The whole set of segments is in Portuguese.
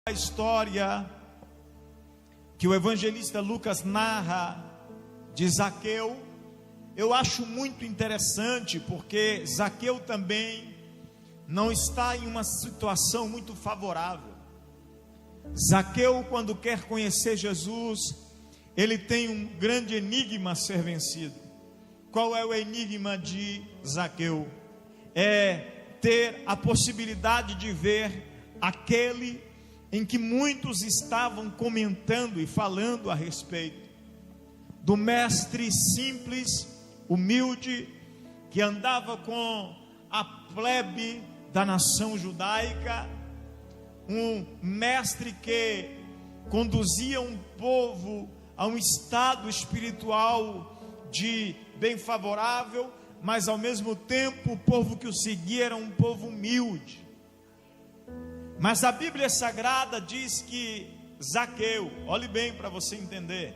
A história que o evangelista Lucas narra de Zaqueu, eu acho muito interessante, porque Zaqueu também não está em uma situação muito favorável. Zaqueu, quando quer conhecer Jesus, ele tem um grande enigma a ser vencido. Qual é o enigma de Zaqueu? É ter a possibilidade de ver aquele em que muitos estavam comentando e falando a respeito do mestre simples, humilde, que andava com a plebe da nação judaica, um mestre que conduzia um povo a um estado espiritual de bem favorável, mas ao mesmo tempo o povo que o seguia era um povo humilde. Mas a Bíblia Sagrada diz que Zaqueu, olhe bem para você entender.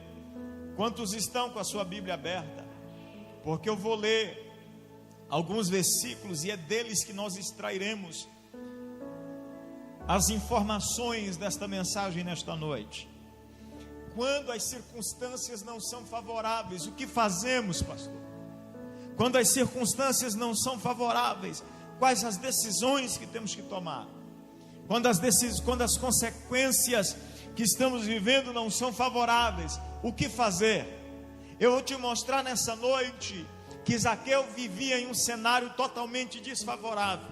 Quantos estão com a sua Bíblia aberta? Porque eu vou ler alguns versículos e é deles que nós extrairemos as informações desta mensagem nesta noite. Quando as circunstâncias não são favoráveis, o que fazemos, pastor? Quando as circunstâncias não são favoráveis, quais as decisões que temos que tomar? Quando as consequências que estamos vivendo não são favoráveis, o que fazer? Eu vou te mostrar nessa noite que Zaqueu vivia em um cenário totalmente desfavorável.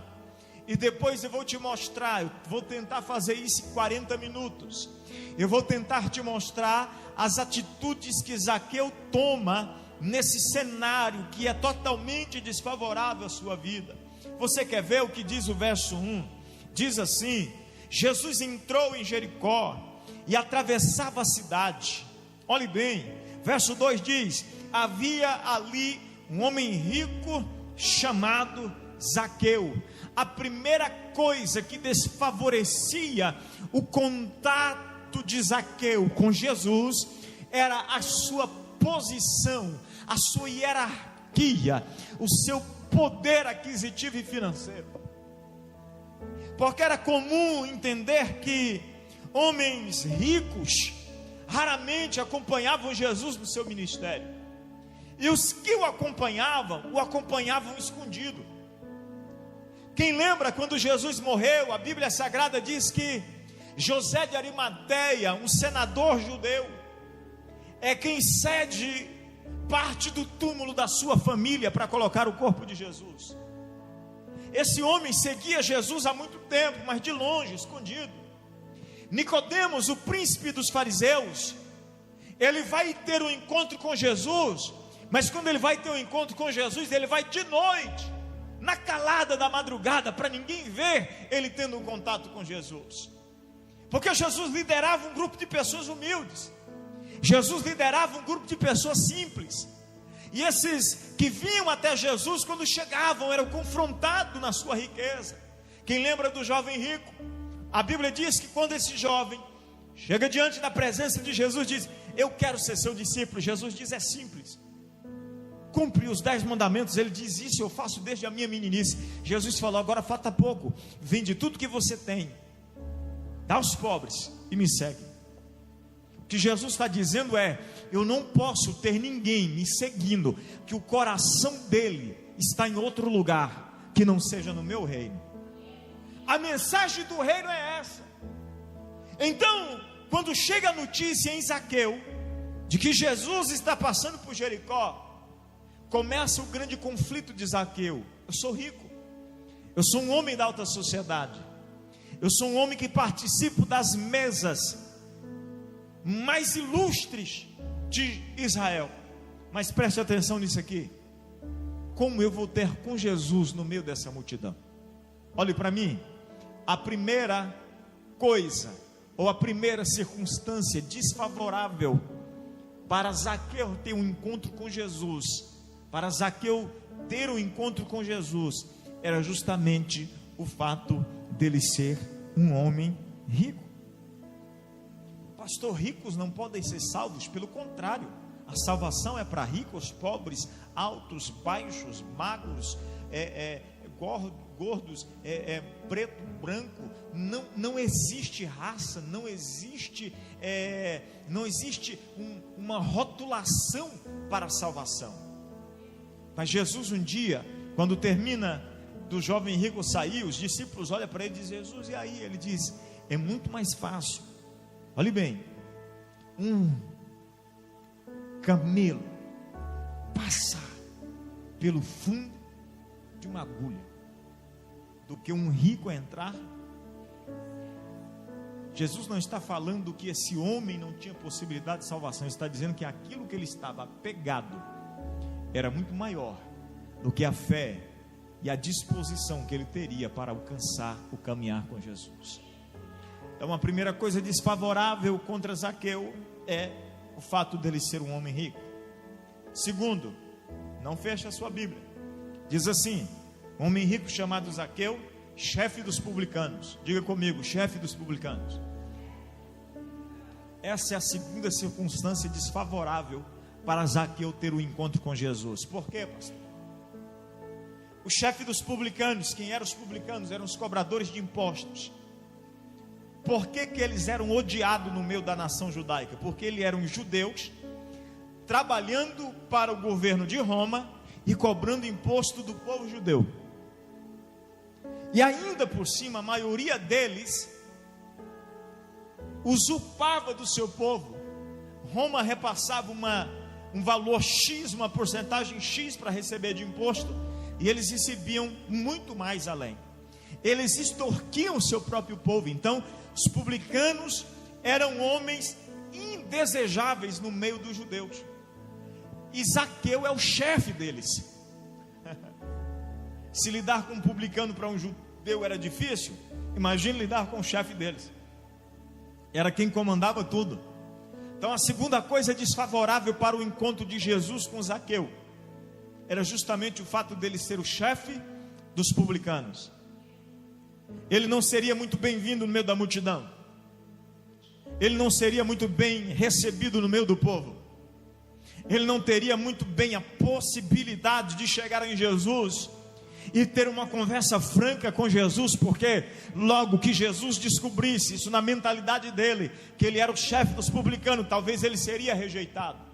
E depois eu vou te mostrar, eu vou tentar fazer isso em 40 minutos. Eu vou tentar te mostrar as atitudes que Zaqueu toma nesse cenário que é totalmente desfavorável à sua vida. Você quer ver o que diz o verso 1? Diz assim: Jesus entrou em Jericó e atravessava a cidade. Olhe bem, verso 2 diz: havia ali um homem rico chamado Zaqueu. A primeira coisa que desfavorecia o contato de Zaqueu com Jesus era a sua posição, a sua hierarquia, o seu poder aquisitivo e financeiro. Porque era comum entender que homens ricos raramente acompanhavam Jesus no seu ministério. E os que o acompanhavam escondido. Quem lembra quando Jesus morreu, a Bíblia Sagrada diz que José de Arimateia, um senador judeu, é quem cede parte do túmulo da sua família para colocar o corpo de Jesus. Esse homem seguia Jesus há muito tempo, mas de longe, escondido. Nicodemos, o príncipe dos fariseus, ele vai ter um encontro com Jesus, mas quando ele vai ter um encontro com Jesus, ele vai de noite, na calada da madrugada, para ninguém ver ele tendo um contato com Jesus. Porque Jesus liderava um grupo de pessoas humildes. Jesus liderava um grupo de pessoas simples. E esses que vinham até Jesus, quando chegavam, eram confrontados na sua riqueza. Quem lembra do jovem rico? A Bíblia diz que quando esse jovem chega diante da presença de Jesus, diz: eu quero ser seu discípulo. Jesus diz: é simples, cumpre os 10 mandamentos. Ele diz: isso eu faço desde a minha meninice. Jesus falou: agora falta pouco, vende tudo que você tem, dá aos pobres e me segue. O que Jesus está dizendo é: eu não posso ter ninguém me seguindo, que o coração dele está em outro lugar, que não seja no meu reino. A mensagem do reino é essa. Então, quando chega a notícia em Zaqueu, de que Jesus está passando por Jericó, começa o grande conflito de Zaqueu. Eu sou rico, eu sou um homem da alta sociedade, eu sou um homem que participo das mesas mais ilustres de Israel. Mas preste atenção nisso aqui: como eu vou ter com Jesus no meio dessa multidão? Olhe para mim. A primeira coisa, ou a primeira circunstância desfavorável para Zaqueu ter um encontro com Jesus, para Zaqueu ter um encontro com Jesus, era justamente o fato dele ser um homem rico. Pastor, ricos não podem ser salvos? Pelo contrário, a salvação é para ricos, pobres, altos, baixos, magros, gordos, gordos, preto, branco. Não existe raça, não existe uma rotulação para a salvação. Mas Jesus um dia, quando termina do jovem rico sair, os discípulos olham para ele e dizem: Jesus, e aí? Ele diz: é muito mais fácil, olhe bem, um camelo passar pelo fundo de uma agulha do que um rico entrar. Jesus não está falando que esse homem não tinha possibilidade de salvação, ele está dizendo que aquilo que ele estava apegado era muito maior do que a fé e a disposição que ele teria para alcançar o caminhar com Jesus. Então, a primeira coisa desfavorável contra Zaqueu é o fato dele ser um homem rico. Segundo, não feche a sua Bíblia, diz assim: um homem rico chamado Zaqueu, chefe dos publicanos. Diga comigo: chefe dos publicanos. Essa é a segunda circunstância desfavorável para Zaqueu ter o encontro com Jesus. Por quê, pastor? O chefe dos publicanos, quem eram os publicanos? Eram os cobradores de impostos. Por que eles eram odiados no meio da nação judaica? Porque eles eram judeus, trabalhando para o governo de Roma e cobrando imposto do povo judeu. E ainda por cima, a maioria deles usurpava do seu povo. Roma repassava um valor X, uma porcentagem X para receber de imposto, e eles recebiam muito mais além. Eles extorquiam o seu próprio povo. Então, os publicanos eram homens indesejáveis no meio dos judeus. E Zaqueu é o chefe deles. Se lidar com um publicano para um judeu era difícil, imagine lidar com o chefe deles. Era quem comandava tudo. Então, a segunda coisa desfavorável para o encontro de Jesus com Zaqueu era justamente o fato dele ser o chefe dos publicanos. Ele não seria muito bem-vindo no meio da multidão. Ele não seria muito bem recebido no meio do povo. Ele não teria muito bem a possibilidade de chegar em Jesus e ter uma conversa franca com Jesus, porque logo que Jesus descobrisse isso na mentalidade dele, que ele era o chefe dos publicanos, talvez ele seria rejeitado.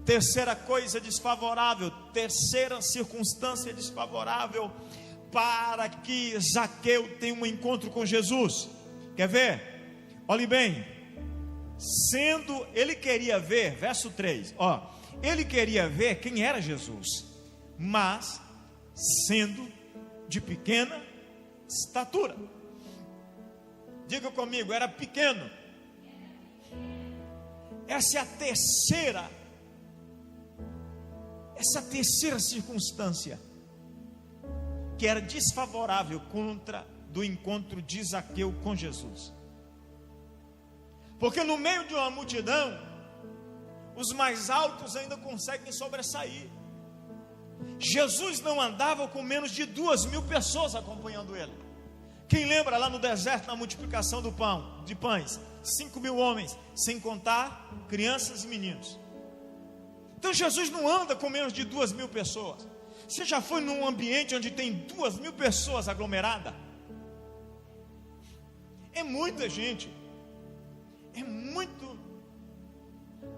Terceira coisa desfavorável, terceira circunstância desfavorável para que Zaqueu tenha um encontro com Jesus. Quer ver? Olhe bem. Ele queria ver, verso 3, ele queria ver quem era Jesus, mas sendo de pequena estatura. Diga comigo: era pequeno. Essa é a terceira circunstância que era desfavorável do encontro de Zaqueu com Jesus. Porque no meio de uma multidão, os mais altos ainda conseguem sobressair. Jesus não andava com menos de 2.000 pessoas acompanhando ele. Quem lembra lá no deserto, na multiplicação de pães, 5.000 homens, sem contar crianças e meninos. Então Jesus não anda com menos de 2.000 pessoas. Você já foi num ambiente onde tem 2.000 pessoas aglomeradas? É muita gente. É muito.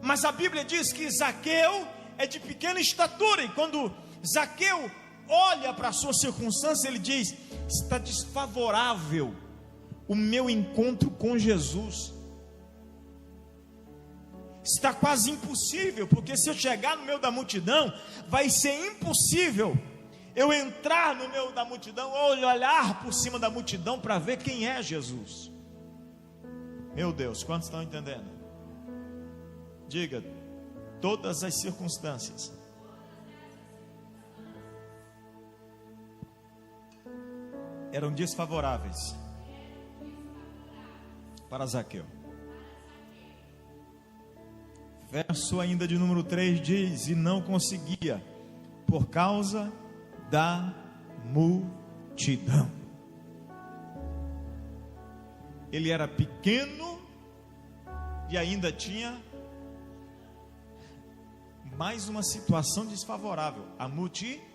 Mas a Bíblia diz que Zaqueu é de pequena estatura. E quando Zaqueu olha para a sua circunstância, ele diz: está desfavorável o meu encontro com Jesus. Está quase impossível, porque se eu chegar no meio da multidão, vai ser impossível eu entrar no meio da multidão ou olhar por cima da multidão para ver quem é Jesus. Meu Deus, quantos estão entendendo? Diga: todas as circunstâncias eram desfavoráveis para Zaqueu. Verso ainda de número 3 diz: e não conseguia, por causa da multidão. Ele era pequeno e ainda tinha mais uma situação desfavorável, a multidão.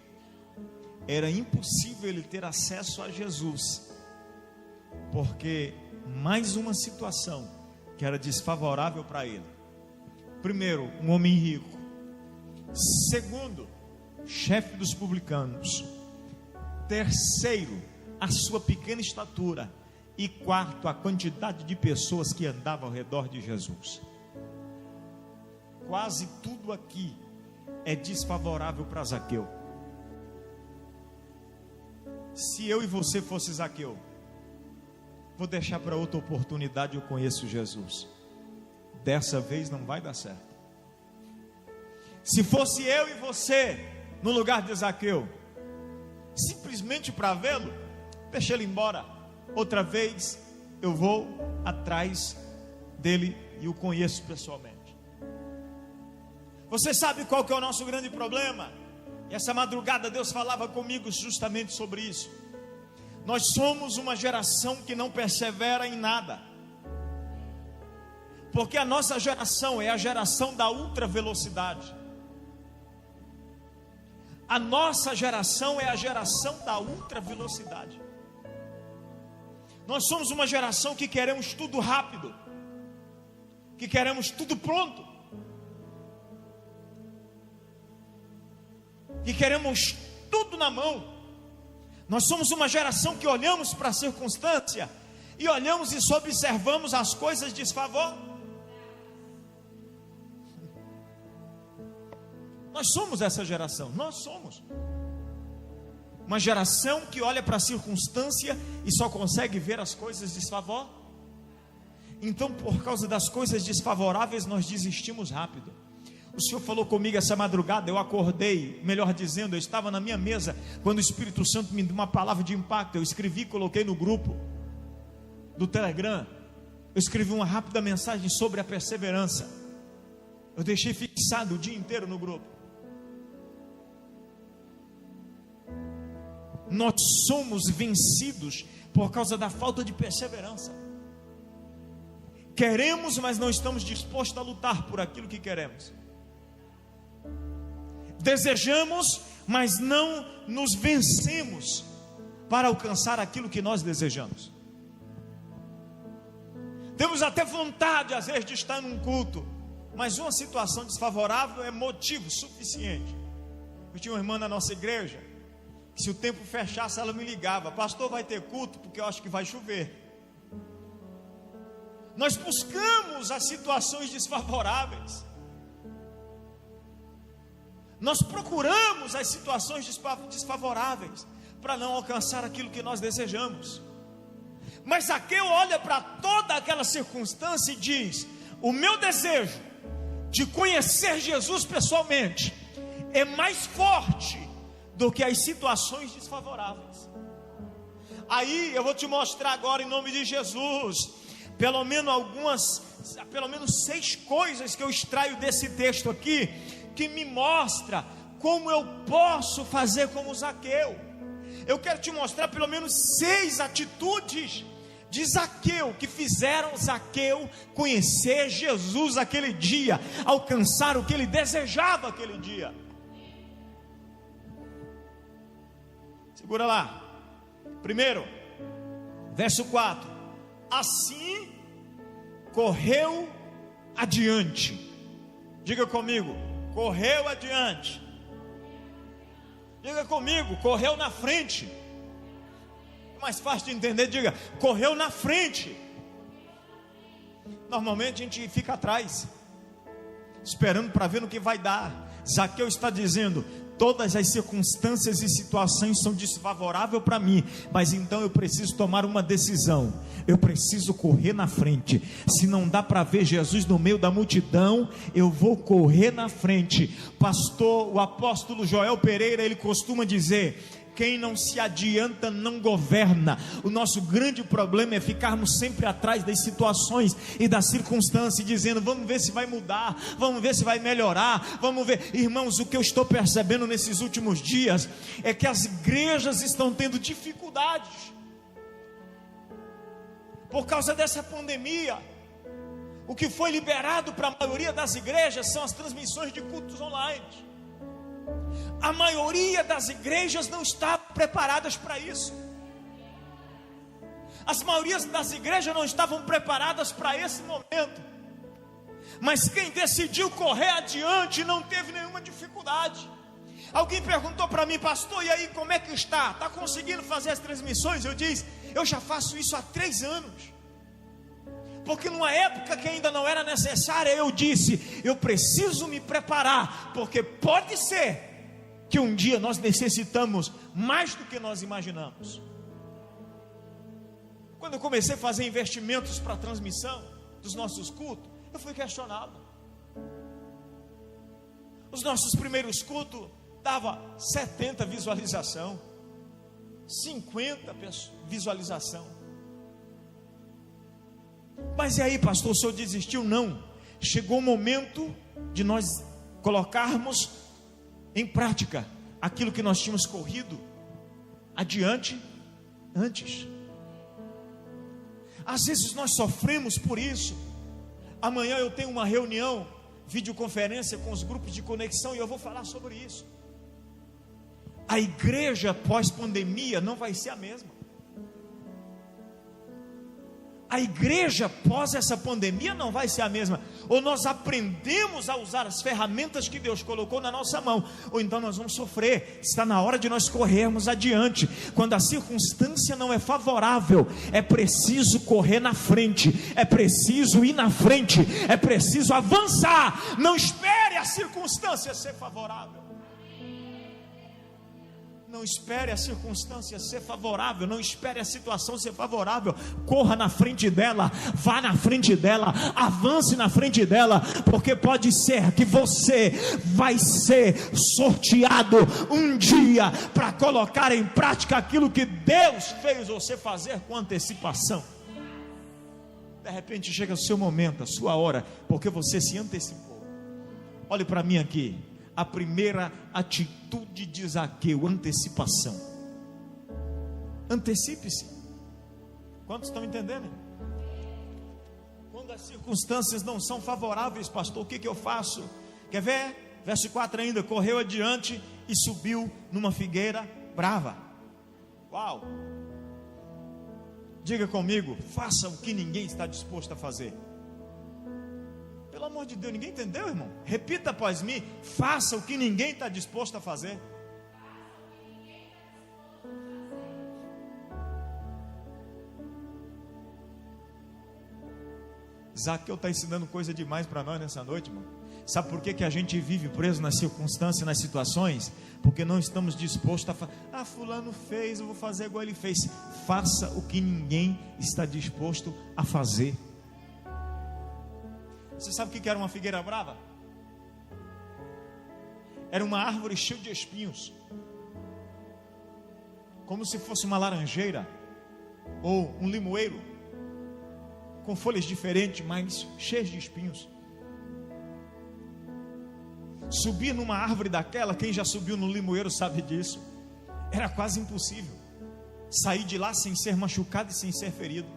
era impossível ele ter acesso a Jesus, porque mais uma situação que era desfavorável para ele. Primeiro, um homem rico. Segundo, chefe dos publicanos. Terceiro, a sua pequena estatura. E quarto, a quantidade de pessoas que andavam ao redor de Jesus. Quase tudo aqui é desfavorável para Zaqueu. Se eu e você fosse Zaqueu, vou deixar para outra oportunidade, eu conheço Jesus. Dessa vez não vai dar certo. Se fosse eu e você no lugar de Zaqueu, simplesmente para vê-lo, deixa ele embora. Outra vez eu vou atrás dele e o conheço pessoalmente. Você sabe qual que é o nosso grande problema? E essa madrugada Deus falava comigo justamente sobre isso. Nós somos uma geração que não persevera em nada, porque a nossa geração é a geração da ultravelocidade. A nossa geração é a geração da ultravelocidade. Nós somos uma geração que queremos tudo rápido, que queremos tudo pronto, que queremos tudo na mão. Nós somos uma geração que olhamos para a circunstância e olhamos e só observamos as coisas desfavoráveis. Nós somos essa geração, nós somos uma geração que olha para a circunstância e só consegue ver as coisas desfavoráveis. Então, por causa das coisas desfavoráveis, nós desistimos rápido. O Senhor falou comigo essa madrugada, eu acordei, melhor dizendo, eu estava na minha mesa, quando o Espírito Santo me deu uma palavra de impacto. Eu escrevi e coloquei no grupo do Telegram. Eu escrevi uma rápida mensagem sobre a perseverança. Eu deixei fixado o dia inteiro no grupo. Nós somos vencidos por causa da falta de perseverança. Queremos, mas não estamos dispostos a lutar por aquilo que queremos. Desejamos, mas não nos vencemos para alcançar aquilo que nós desejamos. Temos até vontade, às vezes, de estar num culto, mas uma situação desfavorável é motivo suficiente. Eu tinha uma irmã na nossa igreja, que se o tempo fechasse, ela me ligava: pastor, vai ter culto? Porque eu acho que vai chover. Nós buscamos as situações desfavoráveis. Nós procuramos as situações desfavoráveis para não alcançar aquilo que nós desejamos. Mas Zaqueu olha para toda aquela circunstância e diz: o meu desejo de conhecer Jesus pessoalmente é mais forte do que as situações desfavoráveis. Aí eu vou te mostrar agora, em nome de Jesus, pelo menos 6 coisas que eu extraio desse texto aqui, que me mostra como eu posso fazer como Zaqueu. Eu quero te mostrar pelo menos 6 atitudes de Zaqueu, que fizeram Zaqueu conhecer Jesus aquele dia, alcançar o que ele desejava aquele dia. Segura lá. Primeiro, verso 4: assim correu adiante. Diga comigo: correu adiante. Diga comigo: correu na frente. É mais fácil de entender. Diga: correu na frente. Normalmente a gente fica atrás, esperando para ver no que vai dar. Zaqueu está dizendo: todas as circunstâncias e situações são desfavoráveis para mim, mas então eu preciso tomar uma decisão. Eu preciso correr na frente. Se não dá para ver Jesus no meio da multidão, eu vou correr na frente. O apóstolo Joel Pereira, ele costuma dizer: quem não se adianta não governa. O nosso grande problema é ficarmos sempre atrás das situações e das circunstâncias, dizendo: vamos ver se vai mudar, vamos ver se vai melhorar, vamos ver. Irmãos, o que eu estou percebendo nesses últimos dias é que as igrejas estão tendo dificuldades por causa dessa pandemia. O que foi liberado para a maioria das igrejas são as transmissões de cultos online. A maioria das igrejas não está preparadas para isso. As maiorias das igrejas não estavam preparadas para esse momento. Mas quem decidiu correr adiante não teve nenhuma dificuldade. Alguém perguntou para mim: pastor, e aí como é que está? Está conseguindo fazer as transmissões? Eu disse: eu já faço isso há 3 anos. Porque numa época que ainda não era necessária, eu disse: eu preciso me preparar, porque pode ser que um dia nós necessitamos mais do que nós imaginamos. Quando eu comecei a fazer investimentos para a transmissão dos nossos cultos, eu fui questionado. Os nossos primeiros cultos dava 70 visualização, 50 visualização. Mas e aí, pastor, o senhor desistiu? Não. Chegou o momento de nós colocarmos em prática aquilo que nós tínhamos corrido adiante antes. Às vezes nós sofremos por isso. Amanhã eu tenho uma reunião, videoconferência com os grupos de conexão, e eu vou falar sobre isso. A igreja pós-pandemia não vai ser a mesma. A igreja pós essa pandemia não vai ser a mesma. Ou nós aprendemos a usar as ferramentas que Deus colocou na nossa mão, ou então nós vamos sofrer. Está na hora de nós corrermos adiante. Quando a circunstância não é favorável, é preciso correr na frente, é preciso ir na frente, é preciso avançar. Não espere a circunstância ser favorável. Não espere a circunstância ser favorável, não espere a situação ser favorável. Corra na frente dela, vá na frente dela, avance na frente dela, porque pode ser que você vai ser sorteado um dia para colocar em prática aquilo que Deus fez você fazer com antecipação. De repente chega o seu momento, a sua hora, porque você se antecipou. Olhe para mim aqui. A primeira atitude de Zaqueu: antecipação. Antecipe-se. Quantos estão entendendo? Quando as circunstâncias não são favoráveis, pastor, o que eu faço? Quer ver? Verso 4 ainda: correu adiante e subiu numa figueira brava. Uau! Diga comigo: faça o que ninguém está disposto a fazer. Pelo amor de Deus, ninguém entendeu, irmão? Repita após mim: faça o que ninguém está disposto a fazer. Zaqueu está ensinando coisa demais para nós nessa noite, irmão. Sabe por que a gente vive preso nas circunstâncias, nas situações? Porque não estamos dispostos a fazer. Ah, fulano fez, eu vou fazer igual ele fez. Faça o que ninguém está disposto a fazer. Você sabe o que era uma figueira brava? Era uma árvore cheia de espinhos, como se fosse uma laranjeira ou um limoeiro, com folhas diferentes, mas cheias de espinhos. Subir numa árvore daquela, quem já subiu no limoeiro sabe disso, era quase impossível sair de lá sem ser machucado e sem ser ferido.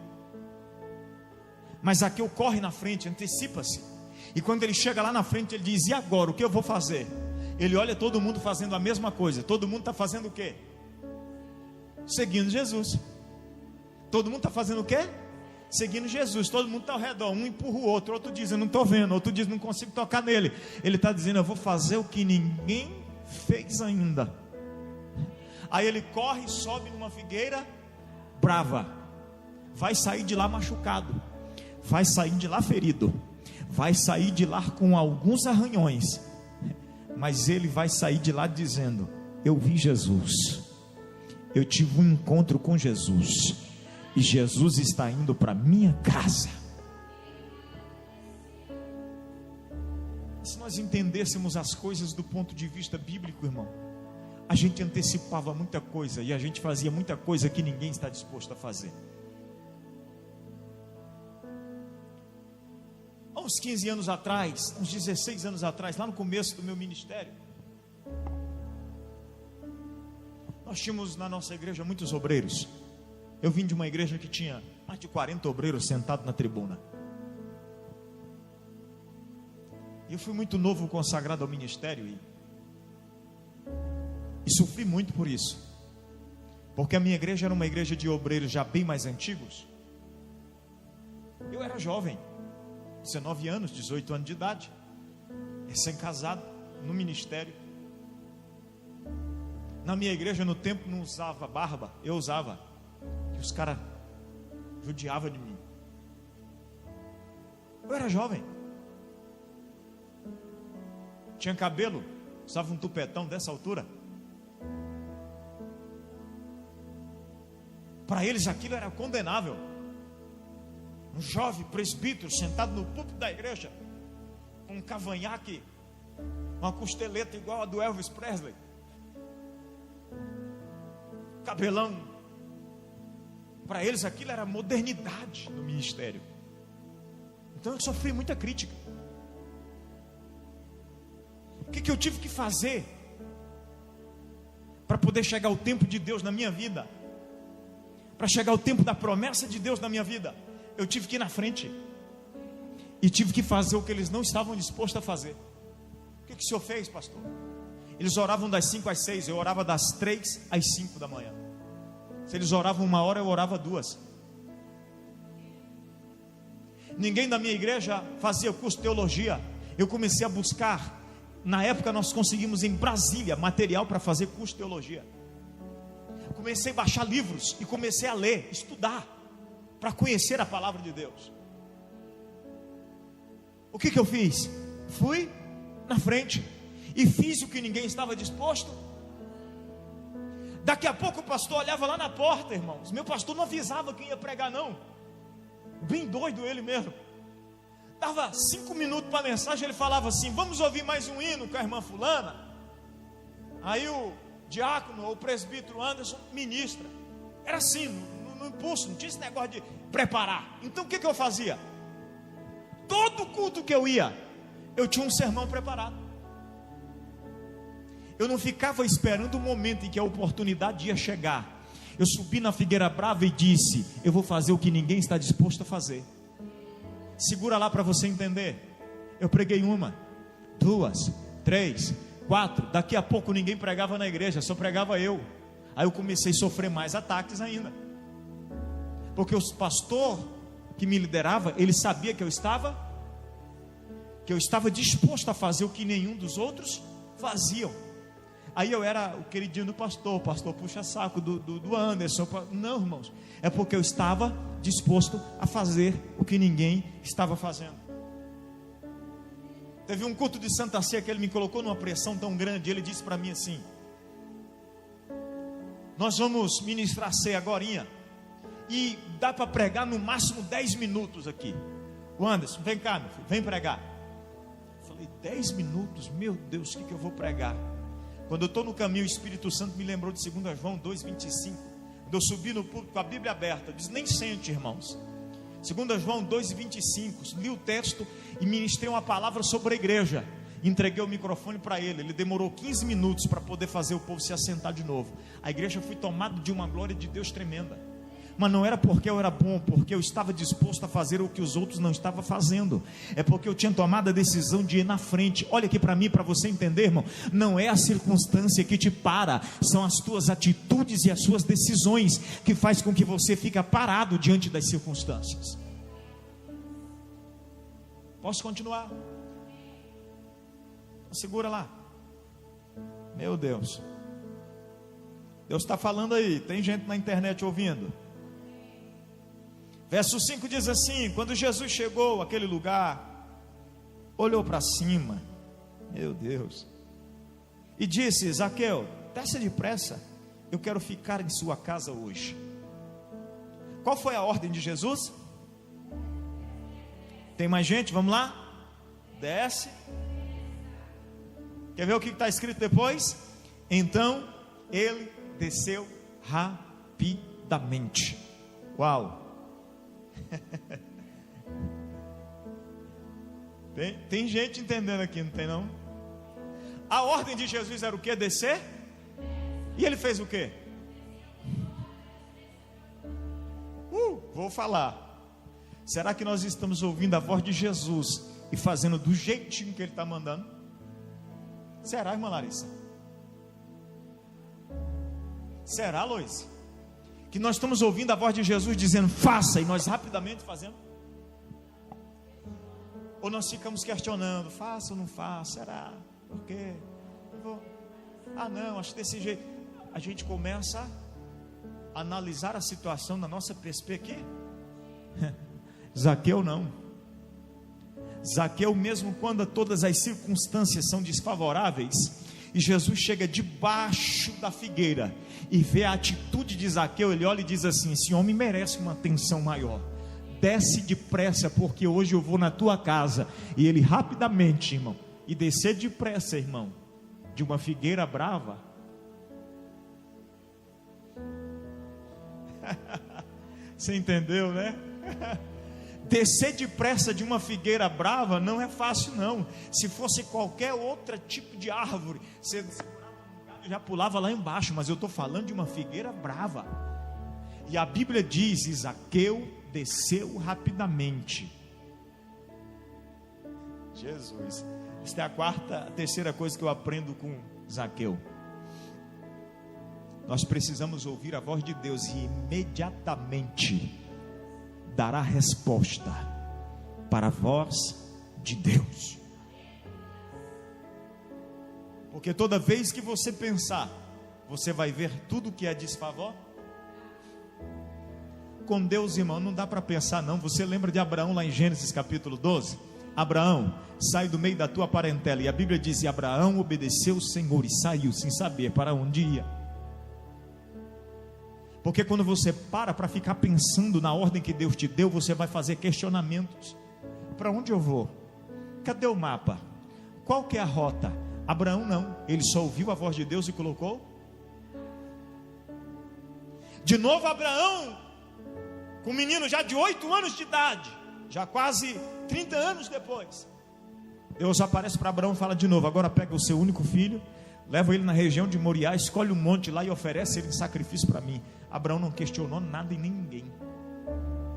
Mas Zaqueu corre na frente, antecipa-se. E quando ele chega lá na frente, ele diz: e agora, o que eu vou fazer? Ele olha todo mundo fazendo a mesma coisa. Todo mundo está fazendo o quê? Seguindo Jesus. Todo mundo está fazendo o quê? Seguindo Jesus. Todo mundo está ao redor, um empurra o outro. Outro diz: eu não estou vendo. Outro diz: não consigo tocar nele. Ele está dizendo: eu vou fazer o que ninguém fez ainda. Aí ele corre e sobe numa figueira brava. Vai sair de lá machucado, vai sair de lá ferido, vai sair de lá com alguns arranhões, mas ele vai sair de lá dizendo: eu vi Jesus, eu tive um encontro com Jesus, e Jesus está indo para minha casa. Se nós entendêssemos as coisas do ponto de vista bíblico, irmão, a gente antecipava muita coisa, e a gente fazia muita coisa que ninguém está disposto a fazer. Há uns 15 anos atrás, uns 16 anos atrás, lá no começo do meu ministério, nós tínhamos na nossa igreja muitos obreiros. Eu vim de uma igreja que tinha mais de 40 obreiros sentados na tribuna. E eu fui muito novo consagrado ao ministério, e E sofri muito por isso, porque a minha igreja era uma igreja de obreiros já bem mais antigos. Eu era jovem, 19 anos, 18 anos de idade, recém-casado, no ministério. Na minha igreja, no tempo, não usava barba, eu usava, e os caras judiavam de mim. Eu era jovem, tinha cabelo, usava um tupetão dessa altura. Para eles aquilo era condenável. Um jovem presbítero sentado no púlpito da igreja, com um cavanhaque, uma costeleta igual a do Elvis Presley, cabelão. Para eles aquilo era modernidade no ministério. Então eu sofri muita crítica. O que eu tive que fazer para poder chegar o tempo de Deus na minha vida? Para chegar o tempo da promessa de Deus na minha vida, eu tive que ir na frente e tive que fazer o que eles não estavam dispostos a fazer. O que o senhor fez, pastor? Eles oravam das 5 às 6, eu orava das 3 às 5 da manhã. Se eles oravam 1 hora, eu orava 2. Ninguém da minha igreja fazia curso de teologia. Eu comecei a buscar. Na época nós conseguimos em Brasília material para fazer curso de teologia. Comecei a baixar livros e comecei a ler, estudar, para conhecer a palavra de Deus. O que eu fiz? Fui na frente e fiz o que ninguém estava disposto. Daqui a pouco o pastor olhava lá na porta, irmãos. Meu pastor não avisava quem ia pregar, não. Bem doido ele mesmo. Dava 5 minutos para a mensagem, ele falava assim: vamos ouvir mais um hino com a irmã fulana. Aí o diácono ou o presbítero Anderson ministra. Era assim, no impulso, não tinha esse negócio de preparar. Então o que eu fazia? Todo culto que eu ia, eu tinha um sermão preparado. Eu não ficava esperando o momento em que a oportunidade ia chegar. Eu subi na Figueira Brava e disse: eu vou fazer o que ninguém está disposto a fazer. Segura lá para você entender. Eu preguei 1, 2, 3, 4. Daqui a pouco ninguém pregava na igreja, só pregava eu. Aí eu comecei a sofrer mais ataques ainda, porque o pastor que me liderava, ele sabia que eu estava disposto a fazer o que nenhum dos outros faziam. Aí eu era o queridinho do pastor, o pastor puxa saco do Anderson. Não, irmãos, é porque eu estava disposto a fazer o que ninguém estava fazendo. Teve um culto de Santa Ceia que ele me colocou numa pressão tão grande. Ele disse para mim assim: nós vamos ministrar ceia agorinha, e dá para pregar no máximo 10 minutos aqui. O Anderson, vem cá, meu filho, vem pregar. Eu falei: 10 minutos? Meu Deus, o que eu vou pregar? Quando eu estou no caminho, o Espírito Santo me lembrou de 2 João 2,25. Quando eu subi no púlpito com a Bíblia aberta, eu disse: nem sente, irmãos. 2 João 2,25. Li o texto e ministrei uma palavra sobre a igreja. Entreguei o microfone para ele. Ele demorou 15 minutos para poder fazer o povo se assentar de novo. A igreja foi tomada de uma glória de Deus tremenda. Mas não era porque eu era bom, porque eu estava disposto a fazer o que os outros não estavam fazendo. É porque eu tinha tomado a decisão de ir na frente. Olha aqui para mim, para você entender, irmão. Não é a circunstância que te para, são as tuas atitudes e as suas decisões que faz com que você fique parado diante das circunstâncias. Posso continuar? Segura lá. Meu Deus, Deus está falando aí. Tem gente na internet ouvindo. Verso 5 diz assim: quando Jesus chegou àquele lugar, olhou para cima, meu Deus, e disse: Zaqueu, desce depressa, eu quero ficar em sua casa hoje. Qual foi a ordem de Jesus? Tem mais gente? Vamos lá? Desce. Quer ver o que está escrito depois? Então ele desceu rapidamente. Uau! Tem gente entendendo aqui, não tem não? A ordem de Jesus era o que? Descer? E ele fez o que? Vou falar. Será que nós estamos ouvindo a voz de Jesus e fazendo do jeitinho que ele está mandando? Será, irmã Larissa? Será, Lois? Que nós estamos ouvindo a voz de Jesus dizendo, faça, e nós rapidamente fazemos? Ou nós ficamos questionando, faça ou não faça? Será? Por quê? Não, acho desse jeito. A gente começa a analisar a situação na nossa perspectiva. Zaqueu não. Zaqueu, mesmo quando todas as circunstâncias são desfavoráveis, e Jesus chega debaixo da figueira e vê a atitude de Zaqueu, ele olha e diz assim, esse homem merece uma atenção maior, desce depressa, porque hoje eu vou na tua casa. E ele rapidamente, irmão, e descer depressa, irmão, de uma figueira brava. Você entendeu, né? Descer depressa de uma figueira brava não é fácil, não. Se fosse qualquer outro tipo de árvore, você já pulava lá embaixo, mas eu estou falando de uma figueira brava. E a Bíblia diz, Zaqueu desceu rapidamente. Jesus, esta é a terceira coisa que eu aprendo com Zaqueu. Nós precisamos ouvir a voz de Deus e imediatamente dará resposta para a voz de Deus. Porque toda vez que você pensar, você vai ver tudo que é desfavor. Com Deus, irmão, não dá para pensar não. Você lembra de Abraão lá em Gênesis capítulo 12? Abraão, sai do meio da tua parentela. E a Bíblia diz, e Abraão obedeceu o Senhor e saiu sem saber para onde ia. Porque quando você para ficar pensando na ordem que Deus te deu, você vai fazer questionamentos. Para onde eu vou? Cadê o mapa? Qual que é a rota? Abraão não, ele só ouviu a voz de Deus e colocou. De novo Abraão, com um menino já de 8 anos de idade, já quase 30 anos depois, Deus aparece para Abraão e fala de novo, agora pega o seu único filho, leva ele na região de Moriá, escolhe um monte lá e oferece ele em sacrifício para mim. Abraão não questionou nada e nem ninguém.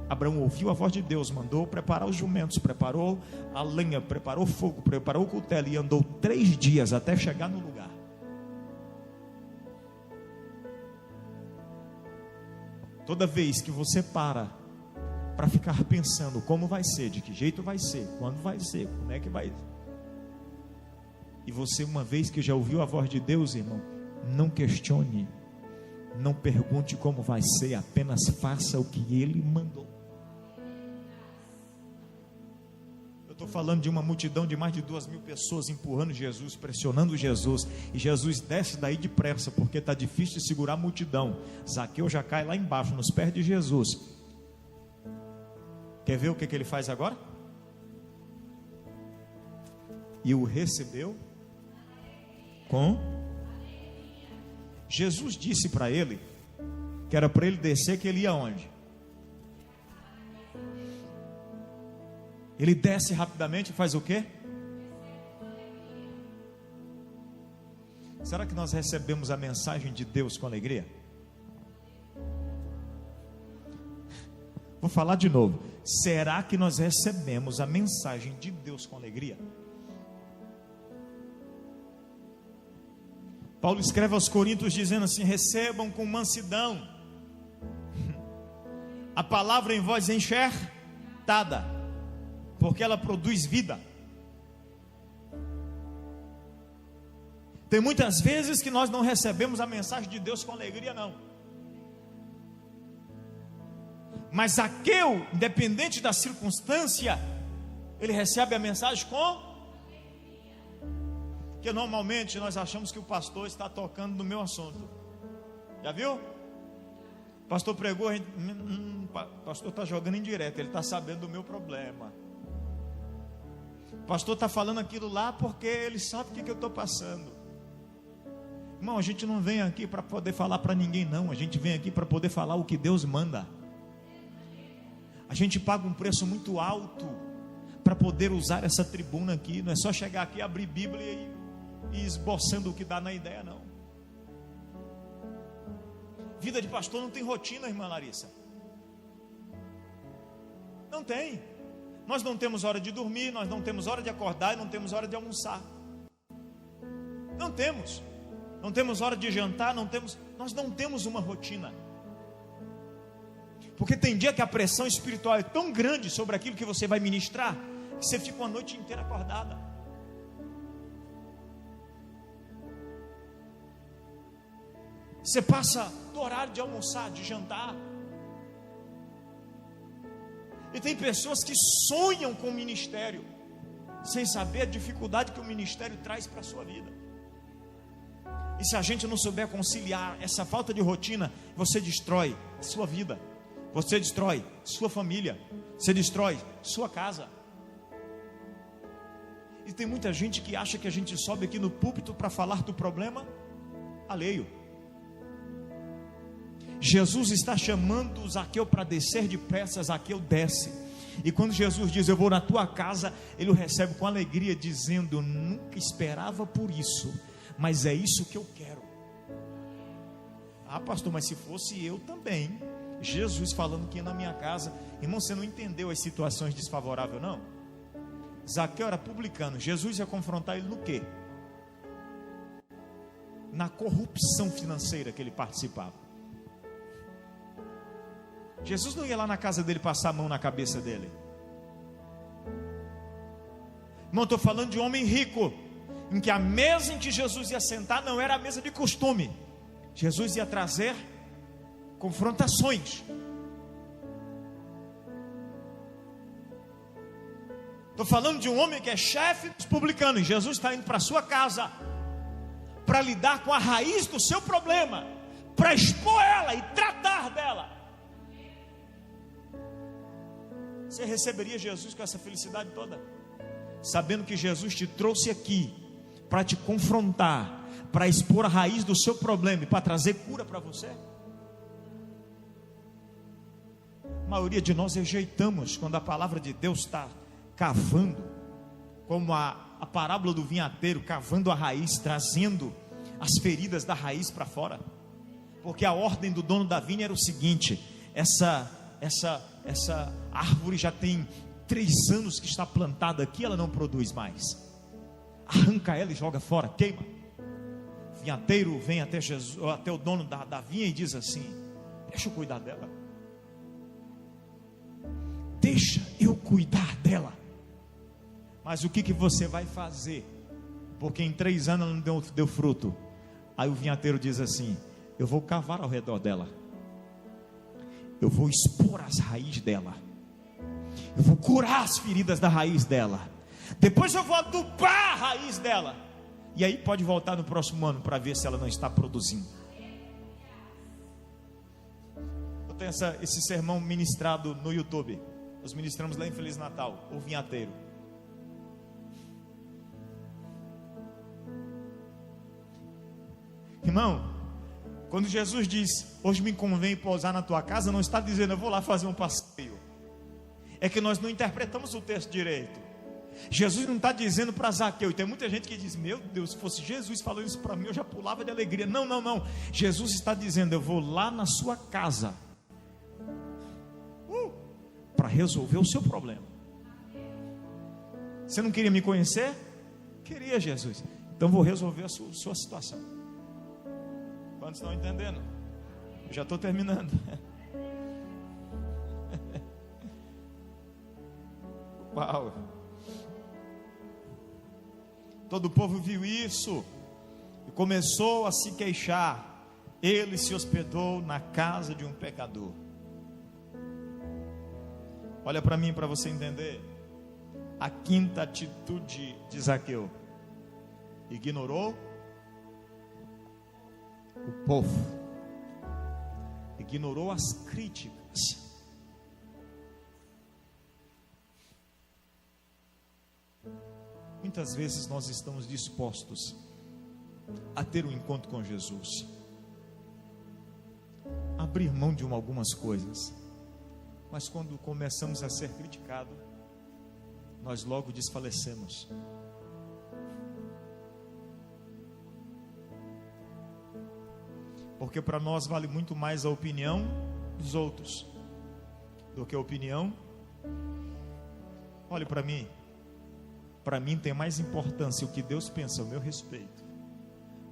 Abraão ouviu a voz de Deus, mandou preparar os jumentos, preparou a lenha, preparou o fogo, preparou o cutelo e andou 3 dias até chegar no lugar. Toda vez que você para ficar pensando como vai ser, de que jeito vai ser, quando vai ser, como é que vai ser, e você, uma vez que já ouviu a voz de Deus, irmão, não questione, não pergunte como vai ser, apenas faça o que Ele mandou. Eu estou falando de uma multidão de mais de 2.000 pessoas empurrando Jesus, pressionando Jesus, e Jesus desce daí depressa, porque está difícil de segurar a multidão. Zaqueu já cai lá embaixo, nos pés de Jesus. Quer ver o que ele faz agora? E o recebeu com... Jesus disse para ele que era para ele descer, que ele ia onde? Ele desce rapidamente e faz o quê? Será que nós recebemos a mensagem de Deus com alegria? Vou falar de novo. Será que nós recebemos a mensagem de Deus com alegria? Paulo escreve aos Coríntios dizendo assim: recebam com mansidão a palavra em vós enxertada, porque ela produz vida. Tem muitas vezes que nós não recebemos a mensagem de Deus com alegria, não. Mas Zaqueu, independente da circunstância, ele recebe a mensagem com... Porque normalmente nós achamos que o pastor está tocando no meu assunto. Já viu? O pastor pregou, o pastor está jogando indireto, ele está sabendo do meu problema. O pastor está falando aquilo lá porque ele sabe o que eu estou passando. Irmão, a gente não vem aqui para poder falar para ninguém, não. A gente vem aqui para poder falar o que Deus manda. A gente paga um preço muito alto para poder usar essa tribuna aqui. Não é só chegar aqui, abrir Bíblia e esboçando o que dá na ideia, não. Vida de pastor não tem rotina, irmã Larissa. Não tem. Nós não temos hora de dormir, nós não temos hora de acordar e não temos hora de almoçar. Não temos. não temos hora de jantar, nós não temos uma rotina. Porque tem dia que a pressão espiritual é tão grande sobre aquilo que você vai ministrar, que você fica uma noite inteira acordada. Você passa do horário de almoçar, de jantar. E tem pessoas que sonham com o ministério, sem saber a dificuldade que o ministério traz para a sua vida. E se a gente não souber conciliar essa falta de rotina, você destrói a sua vida, você destrói sua família, você destrói sua casa. E tem muita gente que acha que a gente sobe aqui no púlpito para falar do problema alheio. Jesus está chamando Zaqueu para descer depressa. Zaqueu desce, e quando Jesus diz: eu vou na tua casa, ele o recebe com alegria, dizendo: eu nunca esperava por isso, mas é isso que eu quero. Ah, pastor, mas se fosse eu também, Jesus falando que ia na minha casa. Irmão, você não entendeu as situações desfavoráveis, não? Zaqueu era publicano, Jesus ia confrontar ele no quê? Na corrupção financeira que ele participava. Jesus não ia lá na casa dele passar a mão na cabeça dele. Não estou falando de um homem rico, em que a mesa em que Jesus ia sentar não era a mesa de costume. Jesus ia trazer confrontações. Estou falando de um homem que é chefe dos publicanos. Jesus está indo para a sua casa para lidar com a raiz do seu problema, para expor ela e tratar dela. Você receberia Jesus com essa felicidade toda, sabendo que Jesus te trouxe aqui para te confrontar, para expor a raiz do seu problema e para trazer cura para você? A maioria de nós rejeitamos quando a palavra de Deus está cavando, como a parábola do vinhateiro, cavando a raiz, trazendo as feridas da raiz para fora. Porque a ordem do dono da vinha era o seguinte: essa árvore já tem 3 anos que está plantada aqui, ela não produz mais. Arranca ela e joga fora, queima. O vinhateiro vem até Jesus, até o dono da vinha, e diz assim: deixa eu cuidar dela. Deixa eu cuidar dela. Mas o que você vai fazer? Porque em 3 anos ela não deu fruto. Aí o vinhateiro diz assim: eu vou cavar ao redor dela, eu vou expor as raízes dela, eu vou curar as feridas da raiz dela, depois eu vou adubar a raiz dela, e aí pode voltar no próximo ano para ver se ela não está produzindo. Eu tenho esse sermão ministrado no YouTube. Nós ministramos lá em Feliz Natal, o vinhateiro. Irmão, quando Jesus diz: hoje me convém pousar na tua casa, não está dizendo eu vou lá fazer um passeio. É que nós não interpretamos o texto direito. Jesus não está dizendo para Zaqueu, e tem muita gente que diz: meu Deus, se fosse Jesus falando isso para mim, eu já pulava de alegria. Não. Jesus está dizendo: eu vou lá na sua casa para resolver o seu problema. Você não queria me conhecer? Queria, Jesus. Então vou resolver a sua situação. Quantos estão entendendo? Eu já estou terminando. Uau! Todo o povo viu isso e começou a se queixar. Ele se hospedou na casa de um pecador. Olha para mim, para você entender. A quinta atitude de Zaqueu: ignorou o povo, ignorou as críticas. Muitas vezes nós estamos dispostos a ter um encontro com Jesus, abrir mão de algumas coisas, mas quando começamos a ser criticados, nós logo desfalecemos. Porque para nós vale muito mais a opinião dos outros do que a opinião. Olhe para mim. Para mim tem mais importância o que Deus pensa a meu respeito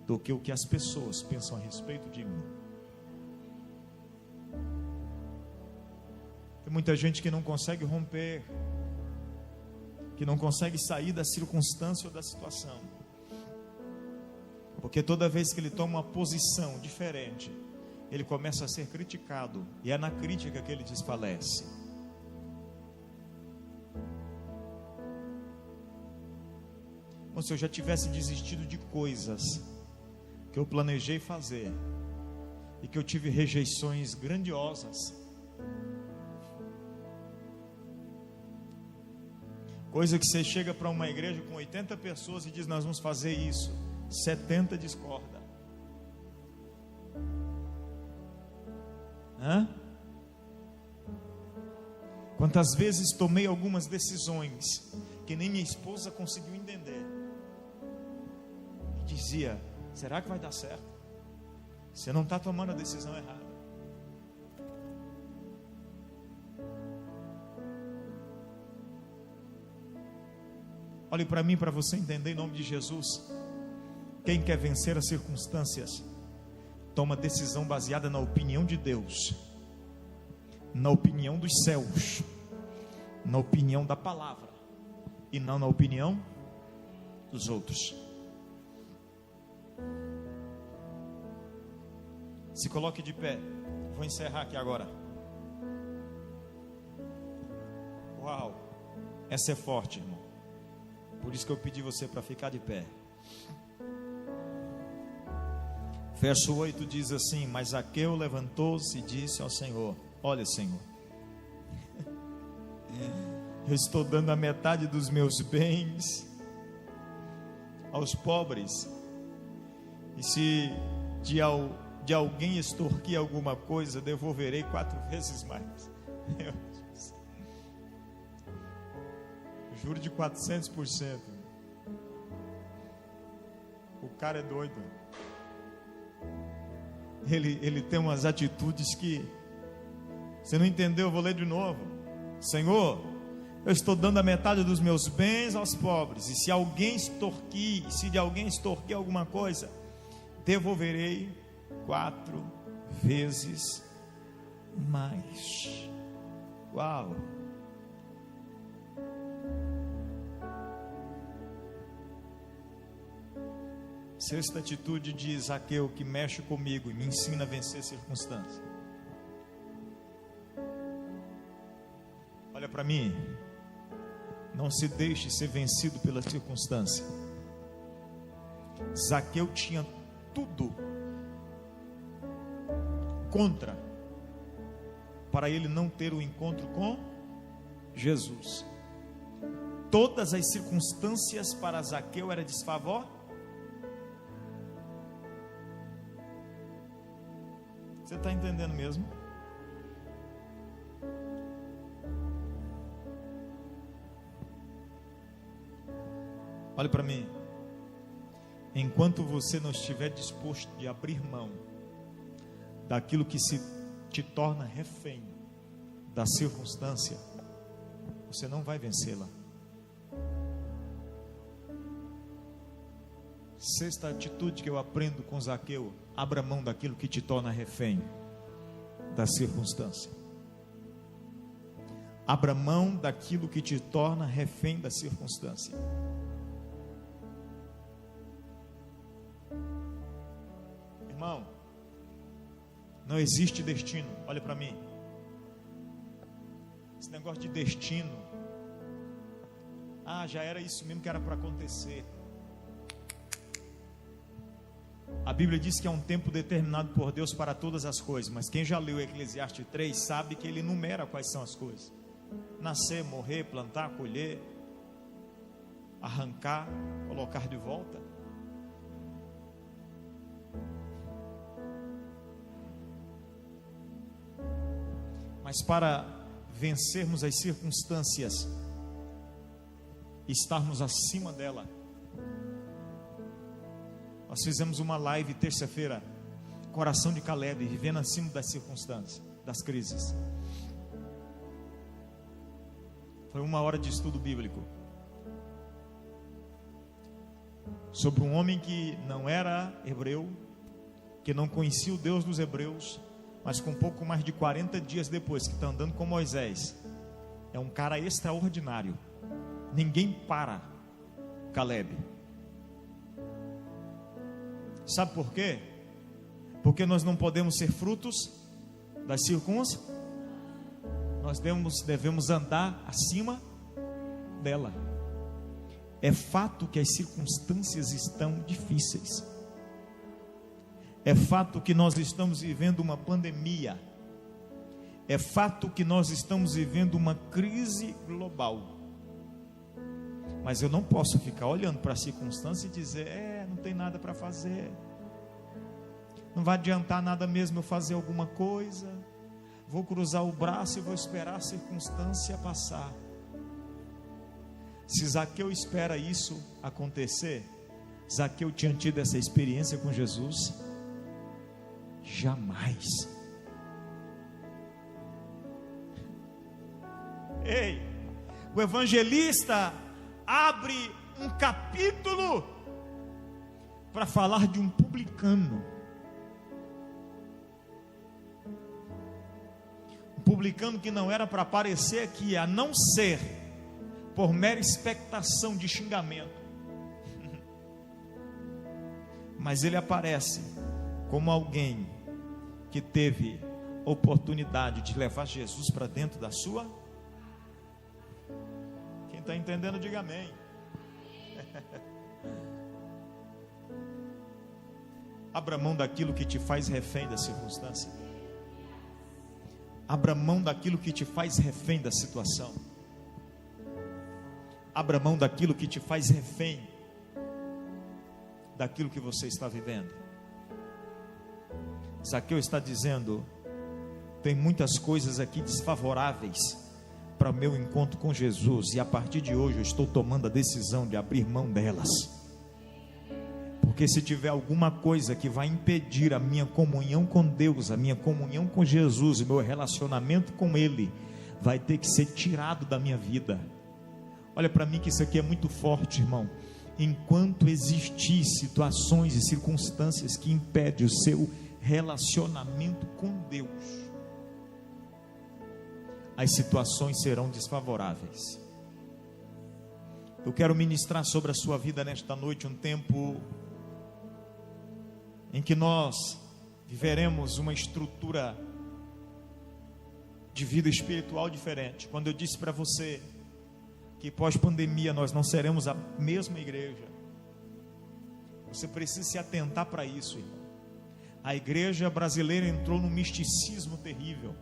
do que o que as pessoas pensam a respeito de mim. Tem muita gente que não consegue romper, que não consegue sair da circunstância ou da situação, porque toda vez que ele toma uma posição diferente, ele começa a ser criticado, e é na crítica que ele desfalece. Como se eu já tivesse desistido de coisas que eu planejei fazer e que eu tive rejeições grandiosas, coisa que você chega para uma igreja com 80 pessoas e diz: nós vamos fazer isso, 70 discorda. Quantas vezes tomei algumas decisões que nem minha esposa conseguiu entender, e dizia: será que vai dar certo? Você não está tomando a decisão errada. Olhe para mim, para você entender, em nome de Jesus. Quem quer vencer as circunstâncias, toma decisão baseada na opinião de Deus, na opinião dos céus, na opinião da palavra, e não na opinião dos outros. Se coloque de pé. Vou encerrar aqui agora. Uau, essa é forte, irmão. Por isso que eu pedi você para ficar de pé. Verso 8 diz assim: mas Zaqueu levantou-se e disse ao Senhor: olha, Senhor, eu estou dando a metade dos meus bens aos pobres, e se de alguém extorquir alguma coisa, devolverei 4 vezes mais. Meu Deus. Juro de 400%. O cara é doido. Ele tem umas atitudes que você não entendeu. Eu vou ler de novo. Senhor, eu estou dando a metade dos meus bens aos pobres, e se de alguém extorquir alguma coisa, devolverei 4 vezes mais. Uau! Sexta atitude de Zaqueu, que mexe comigo e me ensina a vencer circunstâncias. Olha para mim. Não se deixe ser vencido pela circunstância. Zaqueu tinha tudo contra para ele não ter o encontro com Jesus. Todas as circunstâncias para Zaqueu eram desfavoráveis. Você está entendendo mesmo? Olha para mim. Enquanto você não estiver disposto de abrir mão daquilo que te torna refém da circunstância, você não vai vencê-la. Sexta atitude que eu aprendo com Zaqueu: abra mão daquilo que te torna refém da circunstância. Abra mão daquilo que te torna refém da circunstância. Irmão, não existe destino. Olha para mim. Esse negócio de destino, já era isso mesmo que era para acontecer. A Bíblia diz que é um tempo determinado por Deus para todas as coisas, mas quem já leu Eclesiastes 3 sabe que ele enumera quais são as coisas: nascer, morrer, plantar, colher, arrancar, colocar de volta. Mas para vencermos as circunstâncias, estarmos acima dela, nós fizemos uma live terça-feira, Coração de Caleb, vivendo acima das circunstâncias, das crises. Foi 1 hora de estudo bíblico. sobre um homem que não era hebreu, que não conhecia o Deus dos hebreus, mas com pouco mais de 40 dias depois, que está andando com Moisés. É um cara extraordinário. Ninguém para Caleb. Sabe por quê? Porque nós não podemos ser frutos das circunstâncias. Nós devemos andar acima dela. É fato que as circunstâncias estão difíceis. É fato que nós estamos vivendo uma pandemia. É fato que nós estamos vivendo uma crise global. Mas eu não posso ficar olhando para a circunstância e dizer: não tem nada para fazer. Não vai adiantar nada mesmo eu fazer alguma coisa. Vou cruzar o braço e vou esperar a circunstância passar. Se Zaqueu espera isso acontecer, Zaqueu tinha tido essa experiência com Jesus? Jamais. Ei, o evangelista abre um capítulo para falar de um publicano. Um publicano que não era para aparecer aqui, a não ser por mera expectação de xingamento. Mas ele aparece como alguém que teve oportunidade de levar Jesus para dentro da sua. Quem está entendendo, diga amém. Abra mão daquilo que te faz refém da circunstância. Abra mão daquilo que te faz refém da situação. Abra mão daquilo que te faz refém daquilo que você está vivendo. Zaqueu está dizendo: tem muitas coisas aqui desfavoráveis para o meu encontro com Jesus, e a partir de hoje eu estou tomando a decisão de abrir mão delas. Porque se tiver alguma coisa que vai impedir a minha comunhão com Deus, a minha comunhão com Jesus, o meu relacionamento com Ele, vai ter que ser tirado da minha vida. Olha para mim que isso aqui é muito forte, irmão. Enquanto existir situações e circunstâncias que impedem o seu relacionamento com Deus, as situações serão desfavoráveis. Eu quero ministrar sobre a sua vida nesta noite um tempo em que nós viveremos uma estrutura de vida espiritual diferente. Quando eu disse para você que pós-pandemia nós não seremos a mesma igreja, você precisa se atentar para isso, irmão. A igreja brasileira entrou num misticismo terrível.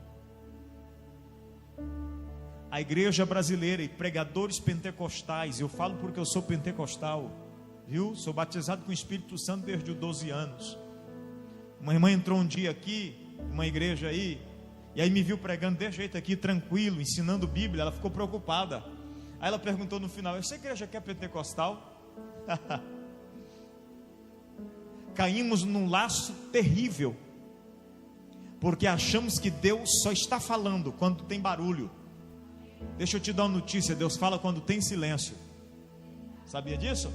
A igreja brasileira e pregadores pentecostais, eu falo porque eu sou pentecostal, viu? Sou batizado com o Espírito Santo desde os 12 anos. Uma irmã entrou um dia aqui, uma igreja aí, e aí me viu pregando desse jeito aqui, tranquilo, ensinando Bíblia. Ela ficou preocupada. Aí ela perguntou no final: essa igreja aqui é pentecostal? Caímos num laço terrível, porque achamos que Deus só está falando quando tem barulho. Deixa eu te dar uma notícia: Deus fala quando tem silêncio. Sabia disso?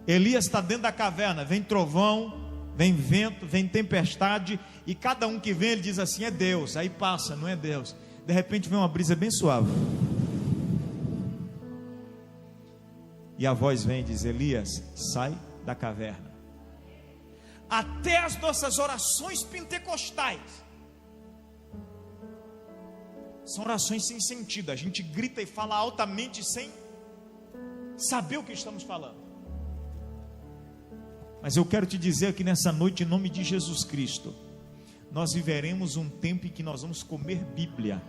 Elias está dentro da caverna, vem trovão, vem vento, vem tempestade, e cada um que vem ele diz assim: é Deus. Aí passa, não é Deus. De repente vem uma brisa bem suave, e a voz vem e diz: Elias, sai da caverna. Até as nossas orações pentecostais são orações sem sentido. A gente grita e fala altamente sem saber o que estamos falando. Mas eu quero te dizer aqui nessa noite, em nome de Jesus Cristo, nós viveremos um tempo em que nós vamos comer Bíblia.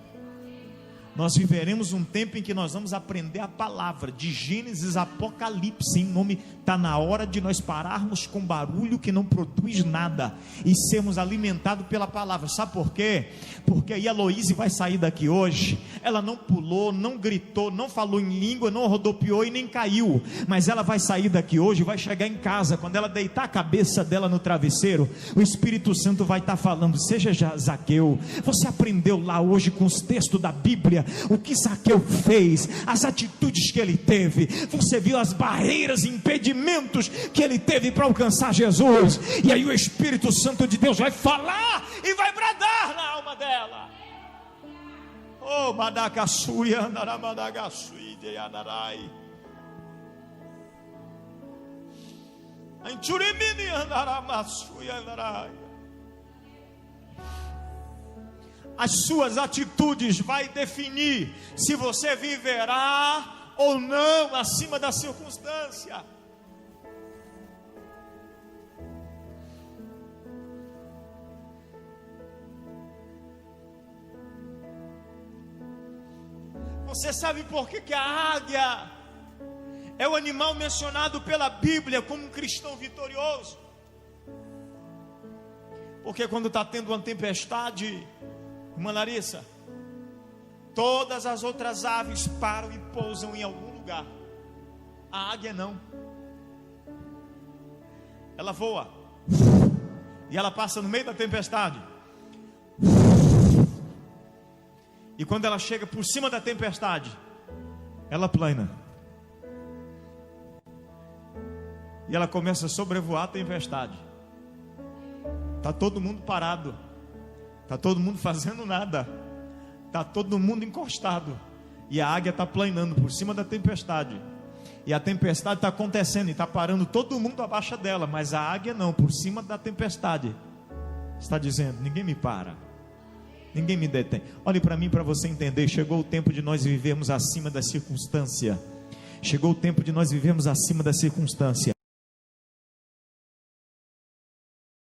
Nós viveremos um tempo em que nós vamos aprender a palavra de Gênesis a Apocalipse. Em nome, está na hora de nós pararmos com barulho que não produz nada e sermos alimentados pela palavra. Sabe por quê? Porque aí a Heloíse vai sair daqui hoje. Ela não pulou, não gritou, não falou em língua, não rodopiou e nem caiu, mas ela vai sair daqui hoje, vai chegar em casa. Quando ela deitar a cabeça dela no travesseiro, o Espírito Santo vai estar falando: seja Zaqueu, você aprendeu lá hoje com os textos da Bíblia o que Zaqueu fez, as atitudes que ele teve. Você viu as barreiras e impedimentos que ele teve para alcançar Jesus. E aí o Espírito Santo de Deus vai falar e vai bradar na alma dela. Oh, Madagaçuia, Andaramadagasui, de Anarai. Anchurimini, Andaramasuia, Anarai. As suas atitudes vai definir se você viverá ou não acima da circunstância. Você sabe por que a águia é o animal mencionado pela Bíblia como um cristão vitorioso? Porque quando está tendo uma tempestade, irmã Larissa, todas as outras aves param e pousam em algum lugar. A águia não. Ela voa e ela passa no meio da tempestade. E quando ela chega por cima da tempestade, ela plana. E ela começa a sobrevoar a tempestade. Está todo mundo parado. Está todo mundo fazendo nada. Está todo mundo encostado. E a águia está planando por cima da tempestade. E a tempestade está acontecendo e está parando todo mundo abaixo dela. Mas a águia não, por cima da tempestade. Está dizendo, ninguém me para. Ninguém me detém. Olhe para mim para você entender. Chegou o tempo de nós vivermos acima da circunstância. Chegou o tempo de nós vivermos acima da circunstância.